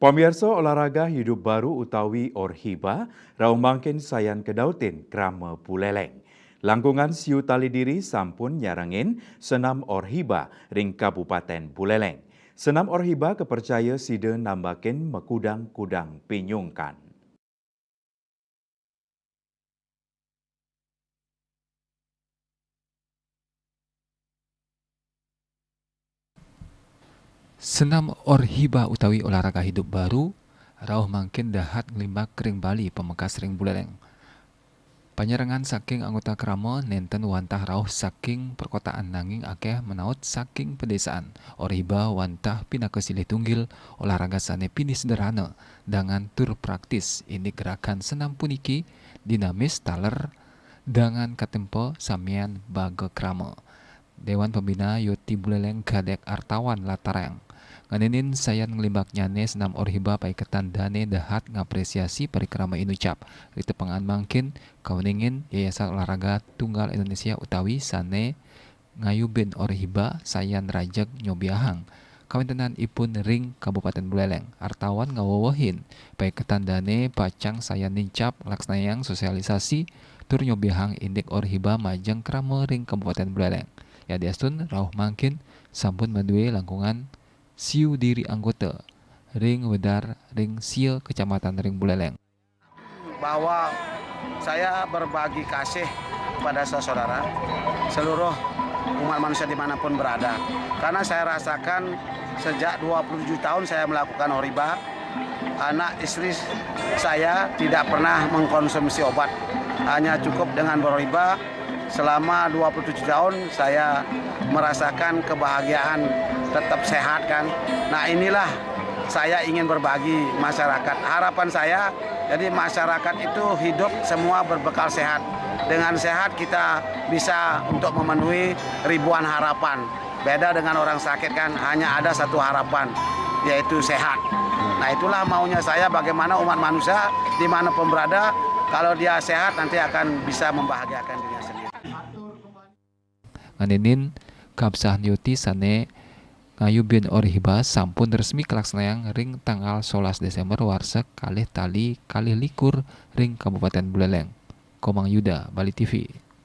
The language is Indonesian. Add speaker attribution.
Speaker 1: Pemirsa olahraga hidup baru utawi Orhiba, raung mangkin sayan kedautin krama Buleleng. Langkungan Siu Tali Diri sampun nyarangin senam Orhiba ring Kabupaten Buleleng. Senam Orhiba kepercaya sida nambakin mekudang-kudang pinyungkan.
Speaker 2: Senam Orhiba utawi olahraga hidup baru, rauh mangkin dahat ngelimbak kering Bali pemekas ring Buleleng. Panyerangan saking anggota krama nenten wantah rauh saking perkotaan nanging akeh menaut saking pedesaan. Orhiba wantah pinaka silih tunggil olahraga sane pini sederhana dengan tur praktis. Ini gerakan senam puniki dinamis taler dengan katempo samian baga krama. Dewan Pembina Yoti Buleleng Gadek Artawan Latarang. Nganenin sayan ngelimbak nyane senam Orhiba pai ketandane dahat ngapresiasi parikrama inucap. Rite pengan mangkin kaweningin Yayasan Olahraga Tunggal Indonesia utawi sane ngayubin Orhiba sayan rajak nyobiahang. Kawintenan ipun ring Kabupaten Buleleng. Artawan ngawowohin pai ketandane pacang sayan nincap laksnayang sosialisasi tur nyobiahang indik Orhiba majeng krama ring Kabupaten Buleleng. Ya diastun rauh mangkin sampun madue langkungan Siu Diri anggota ring wedar ring Sil Kecamatan ring Buleleng.
Speaker 3: Bahwa saya berbagi kasih kepada saudara seluruh umat manusia dimanapun berada. Karena saya rasakan sejak 27 tahun saya melakukan Orhiba, anak istri saya tidak pernah mengkonsumsi obat. Hanya cukup dengan berorhiba. Selama 27 tahun saya merasakan kebahagiaan, tetap sehat kan. Nah inilah saya ingin berbagi masyarakat. Harapan saya, jadi masyarakat itu hidup semua berbekal sehat. Dengan sehat kita bisa untuk memenuhi ribuan harapan. Beda dengan orang sakit kan, hanya ada satu harapan, yaitu sehat. Nah itulah maunya saya, bagaimana umat manusia dimanapun berada, kalau dia sehat nanti akan bisa membahagiakan dirinya sendiri.
Speaker 2: Nganenin kabsahan Yoti sane ngayubin Orhiba sampun resmi kelaksanaan ring tanggal 11 Desember warsa kalih tali kalih likur ring Kabupaten Buleleng. Komang Yuda, Bali TV.